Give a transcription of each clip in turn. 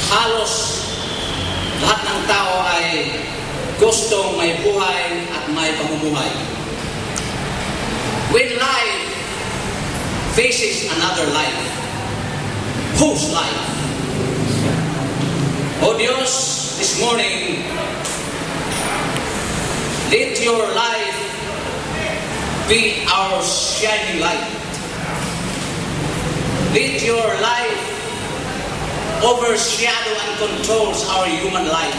halos lahat ng tao ay gustong may buhay at may pamumuhay. When life faces another life, whose life? O Diyos, this morning, let your life be our shining light. Let your life overshadow and controls our human life.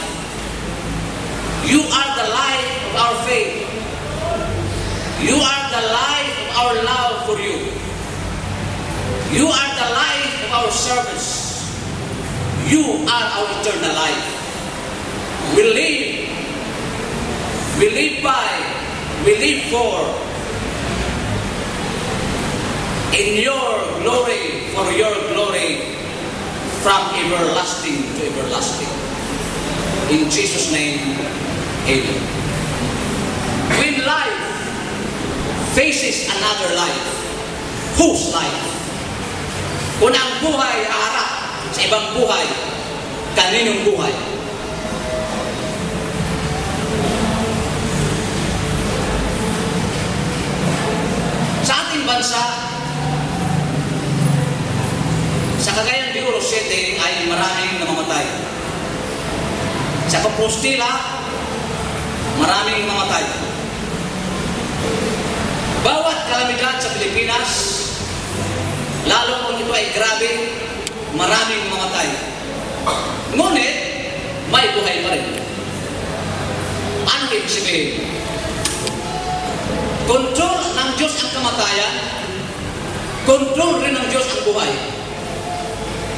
You are the light of our faith. You are the light of our love for you. You are the light of our service. You are our eternal life. We live by, we live for, in your glory, for your glory, from everlasting to everlasting. In Jesus' name, amen. When life faces another life, whose life? Kung ang buhay haharap sa ibang buhay, kaninong buhay? Sa ating bansa, sa Cagayan de Oro City ay maraming namamatay. Sa Compostela, maraming namamatay. Bawat kalamidad sa Pilipinas, lalo kung ito ay grabe, maraming namamatay. Ngunit, may buhay pa rin. Ano ibig sabihin? Kontrol ng Diyos ang kamatayan, kontrol rin ng Diyos ang buhay.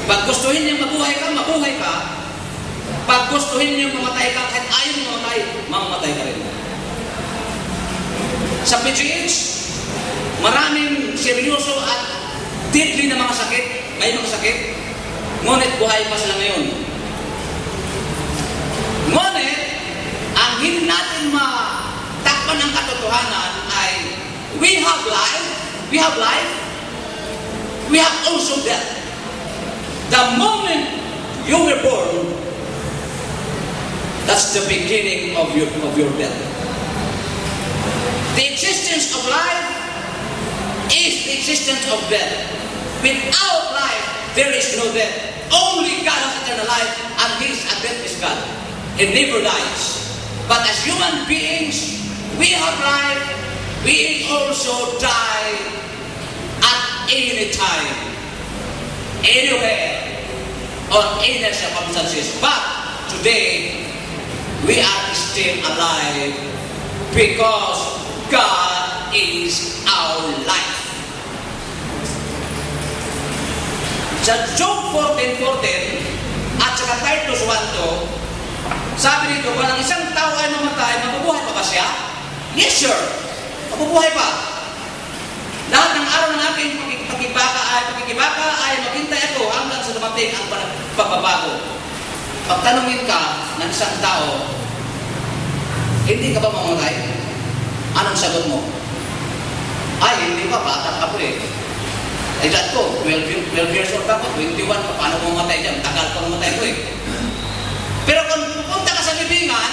Pag gustuhin niyang mabuhay ka, mabuhay ka. Pag gustuhin niyang mamatay ka, kahit ayaw mo mamatay, mamamatay ka rin. Sa PGH, maraming seryoso at deadly na mga sakit, may mga sakit, ngunit buhay pa sila ngayon. Ngunit, ang hindi natin matakpan ng katotohanan ay we have life, we have also death. The moment you were born, that's the beginning of your death. The existence of life is the existence of death. Without life, there is no death. Only God has eternal life, and His deathless God. He never dies. But as human beings, we have life. We also die at any time, anywhere, or any circumstances. But today, we are still alive because God is our life. Sa Job 14:14 at saka Titus 1:2, sabi dito, kung ang isang tao ay mamatay, mabubuhay pa ba siya? Yes, sir. Mabubuhay pa. Lahat ng araw ng aking pakikibaka ay maghintay ako hanggang sa dumating ang pagbabago. Pagtanungin ka ng isang tao, hindi ka ba mamatay? Anong sagot mo? Ay, hindi pa, bata ka po eh. Edad ko, 12 years old ako, 21 pa, paano mo mamatay dyan? Tagal pa mamatay ko eh. Pero kung pupunta ka sa libingan,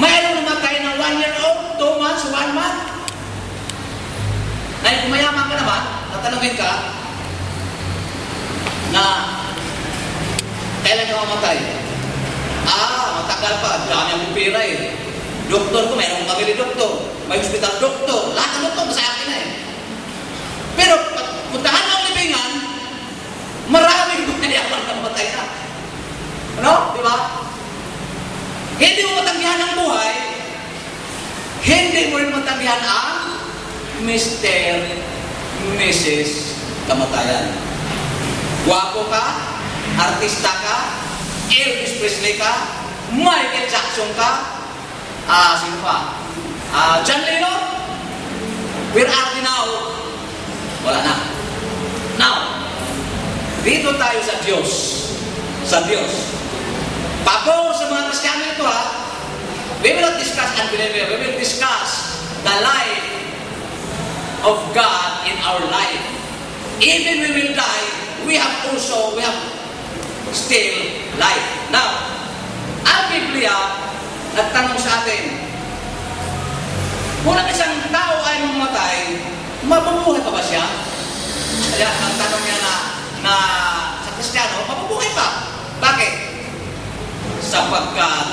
mayroong namatay ng 1 year old, 2 months, 1 month. Ngayon, kung mayaman ka naman, tatanungin ka na kailan ka mamatay? Matagal pa, dami ang pera eh. Doktor ko, mayroong pamili doktor, may hospital doktor, lahat ng doktor sa akin na eh. Pero, puntahan mo ang libingan, maraming mayaman na mamatay na. Ano? Di ba? Hindi mo matanggihan ang buhay, hindi mo rin matanggihan ang Mr. Mrs. Kamatayan. Guwapo ka, artista ka, Elvis Presley ka, Michael Jackson ka, sino pa? John Lennon? Where are they now? Wala na. Now, dito tayo sa Diyos. Sa Diyos. Pabor sa mga Kristiyano ito we will not discuss unbeliever. We will discuss the life of God in our life. Even we will die, we have still life. Now, ang Biblia nagtanong sa atin, kung ang isang tao ay mamatay, mabubuhay pa ba siya? Kaya ang tanong niya na sa Kristiyano, mabubuhay pa. Bakit? Sapagkat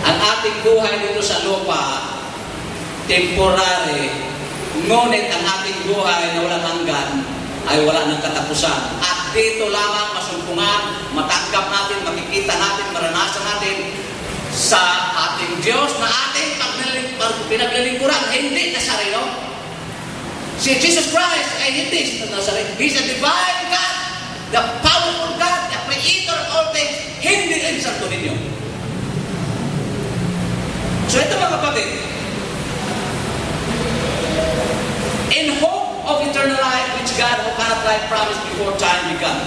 ang ating buhay dito sa lupa, temporary, ngunit ang ating buhay na walang hanggan ay wala ng katapusan. At dito lamang masumpungan, matanggap natin, makikita natin, maranasan natin sa ating Diyos na ating pinaglilingkuran, hindi na sarili. Si Jesus Christ ay hindi na sarili. He's a divine God, the powerful God, the creator of all things, hindi rin santo ninyo. So ito mga kapatid, in hope of eternal life which God who cannot lie promised before time began.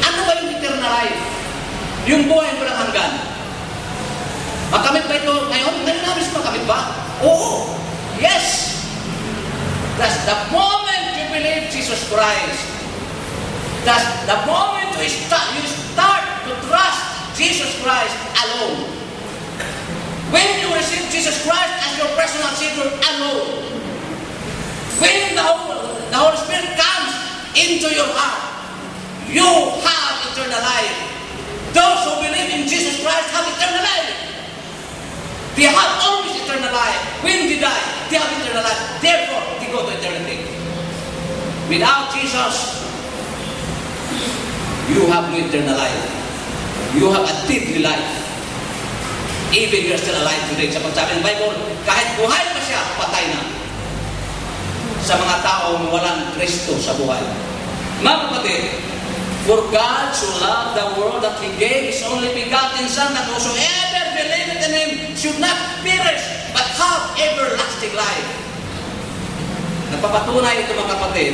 Ano ba yung eternal life? Yung buhay mo lang hanggan. Makamit ba ito ngayon? Ngayon namin makamit ba? Oo. Yes. That's the moment you believe Jesus Christ. That's the moment you start to trust Jesus Christ alone. When you receive Jesus Christ as your personal Savior alone. When the Holy Spirit comes into your heart, you have eternal life. Those who believe in Jesus Christ have eternal life. They have always eternal life. When they die, they have eternal life. Therefore, they go to eternity. Without Jesus, you have no eternal life. You have a deadly life. Even you're still alive today. Sa pagsabi ng Bible, kahit buhay pa siya, patay na. Sa mga taong walang Kristo sa buhay. Mga kapatid, for God so loved the world that He gave His only begotten Son, that whosoever believeth in Him should not perish, but have everlasting life. Nagpapatunay ito mga kapatid,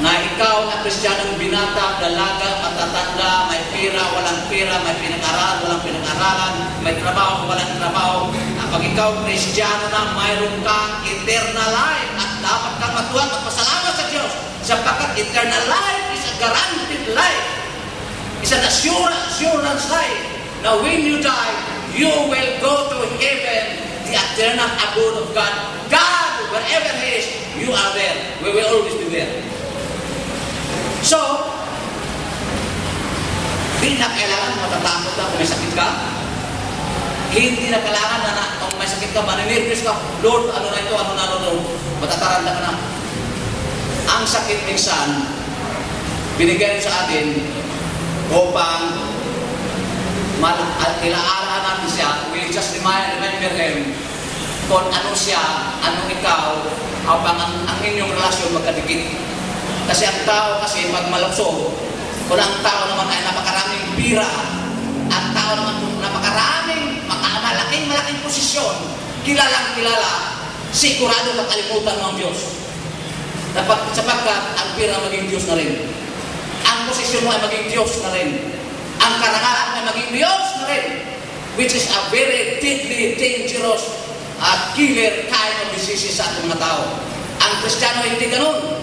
na ikaw na Kristiyanong binata, dalaga, matatanda, may pera, walang pera, may pinag-aral, walang pinag-aralan, may trabaho, walang trabaho. Kapag ikaw Kristiyano na, mayroon kang eternal life at dapat kang matuwa at magpasalamat sa Diyos sapagkat eternal life is a guaranteed life. It's an assurance life. Now when you die, you will go to heaven, the eternal abode of God. God, wherever He is, you are there. We will always be there. So, hindi na kailangan matatakot na kung may sakit ka. Hindi na kailangan na kung may sakit ka, maninirpis ka, Lord, ano na ito, ano na ito, matataranda ka na. Ang sakit minsan, binigay sa atin upang ilaalahan natin siya. We just remember Him kung ano siya, ano ikaw, upang ang inyong relasyon magkadikit. Kasi ang tao kasi pag malusog, kung ang tao naman ay napakaraming pira, ang tao naman napakaraming malaking posisyon, kilalang kilala, sigurado makalimutan mo ang Diyos. Sapagkat ang pira maging Diyos na rin. Ang posisyon mo ay maging Diyos na rin. Ang karangalan ay maging Diyos na rin. Which is a very deadly, dangerous, killer kind of disease sa ating mga tao. Ang Kristiyano hindi ganun.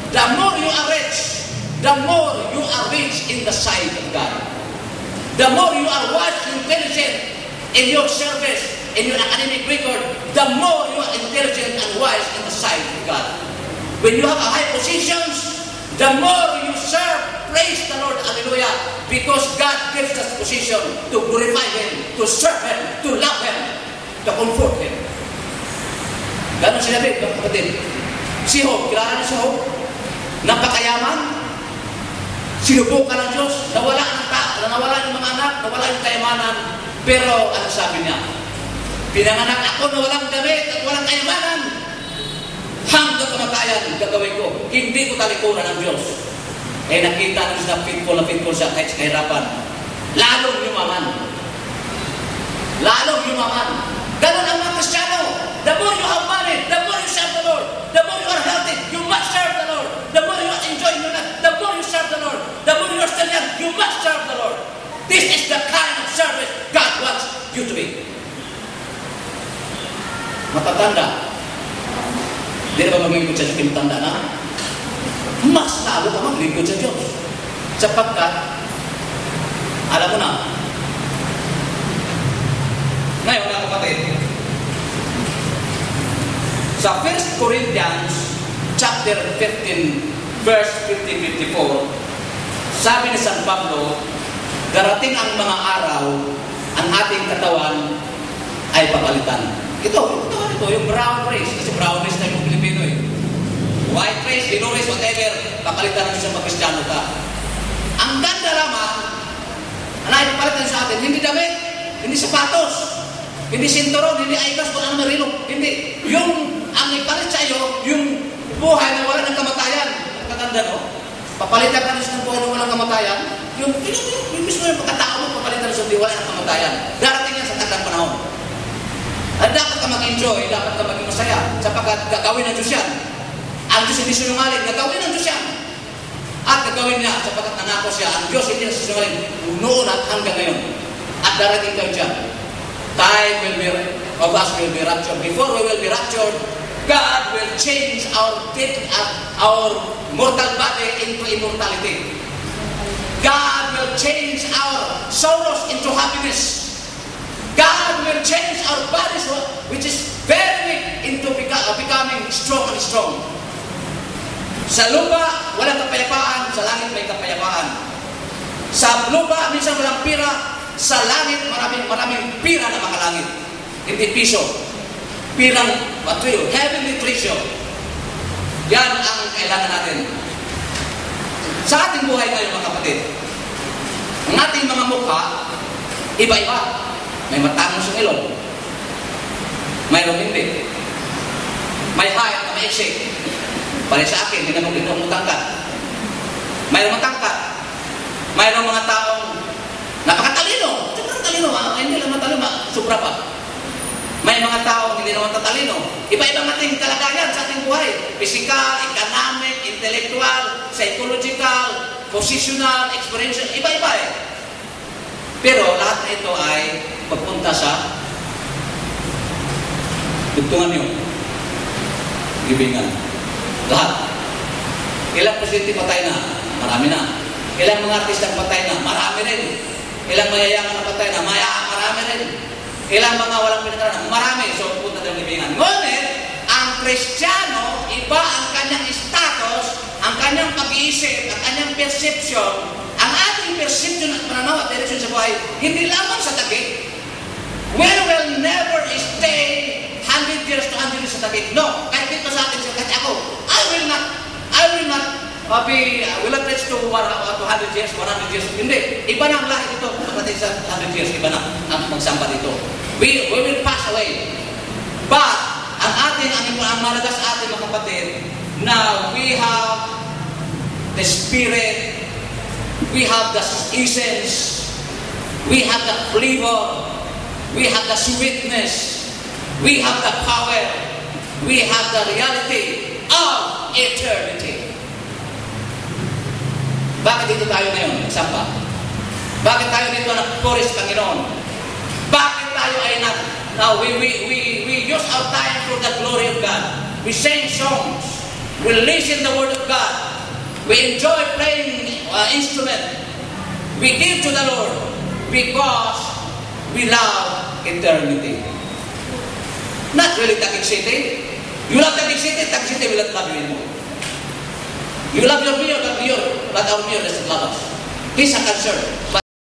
The more you are rich, the more you are rich in the sight of God. The more you are wise and intelligent in your service, in your academic record, the more you are intelligent and wise in the sight of God. When you have a high positions, the more you serve, praise the Lord, hallelujah, because God gives us position to glorify Him, to serve Him, to love Him, to comfort Him. Ganon si David, kapatid. Si Job, kilala niyo si Job? Napakayaman, sinubukan ng Diyos, nawala ng mga anak, nawala yung kayamanan, pero ano sabi niya? Pinanganak ako na walang damit at walang kayamanan, hanggang kamatayan gagawin ko, hindi ko talikuran ng Diyos. Eh nakita nyo siya na faithful siya kahit sa kahirapan, lalong yumaman. Ganon ang mga Kristiyano. The more you have money, the more you serve the Lord. The more you are healthy, you must serve the Lord. The more you are enjoying your life, the more you serve the Lord. The more you are still young, you must serve the Lord. This is the kind of service God wants you to be. Matatanda. Di na ba maglingkod sa Diyos pinatanda na? Mas lalo ka maglingkod sa Diyos. Sapagkat, alam mo na, ngayon mga kapatid, sa 1 Corinthians chapter 15, verse 15-54, sabi ni San Pablo, darating ang mga araw, ang ating katawan ay papalitan. Ito, yung brown race, kasi brown race na yung Pilipino eh. White race, yellow race, whatever, papalitan natin sa mag-Kristiyano ka. Ang ganda lamang, na ipapalitan sa atin, hindi damit, hindi sapatos, hindi sinturon, hindi eyeglass, kung ano marino, hindi. Yung, ang ipalit sa iyo, yung buhay na wala ng kamatayan. Ang kaganda, no? Papalitan ka ng buhay na walang kamatayan, yung mismo yung pagkatao mo, papalitan sa buhay wala ng kamatayan. Darating yan sa takdang panahon. At dapat ka mag-enjoy, dapat ka maging masaya, sapagkat gagawin ng Diyos yan. Ang Diyos hindi sinungaling, gagawin ng Diyos yan. At gagawin niya, sapagkat nanako siya, ang Diyos hindi sinungaling, noon at hanggang ngayon. At darating kayo dyan. Time will be, of us will be raptured. Before we will be raptured, God will change our death, our mortal body into immortality. God will change our sorrows into happiness. God will change our bodies, which is very weak, into becoming strong and strong. Sa lupa, walang kapayapaan. Sa langit, may kapayapaan. Sa lupa, minsan walang pira. Sa langit, maraming pira na makalangit. Hindi piso. Pirang material, heavenly treasure. Yan ang kailangan natin. Sa ating buhay ngayon, mga kapatid, ang ating mga mukha, iba-iba. May matangos yung ilong. Mayroon hindi. May height na maiksi. Pare sa akin, hindi naman matangkat. Mayroon matangkat. Mayroon mga taong napakatalino. Sobrang talino. Hindi lang matalino, sobra pa. May mga taong hindi naman tatalino. Iba-ibang ating kalagayan sa ating buhay. Physical, economic, intellectual, psychological, positional, experiential. Iba-iba eh. Pero lahat na ito ay pagpunta sa tugtungan niyo. Libingan. Lahat. Ilang presidente patay na? Marami na. Ilang mga artista patay na? Marami rin. Ilang mayayaman na patay na? Marami rin. Ilang mga walang pinagkaroon? Marami. So, punta ng libingan. Ngunit, ang Kristiyano, iba ang kanyang status, ang kanyang pag-iisip, ang kanyang perception, ang ating perception at pananaw at direction sa buhay, hindi lamang sa takip. We will never stay 100 years to 100 years sa takip. No, kahit dito sa atin, kahit ako, I will not reach to 100 years, 100 years. Hindi. Iba na ang lahi dito. Pagdating sa 100 years, iba na ang magsampa dito. We will pass away. But, ang malagas sa atin, mga kapatid, na we have the Spirit, we have the essence, we have the flavor, we have the sweetness, we have the power, we have the reality of eternity. Bakit dito tayo ngayon, Sampa? Bakit tayo dito nagpuri sa Panginoon? Bakit tayo ay we use our time for the glory of God. We sing songs, we listen the Word of God, we enjoy playing instrument, we give to the Lord because we love eternity. Not really Taguig City. You love Taguig City will not love you anymore. You love your mayor, but our mayor doesn't love us. He's a concern.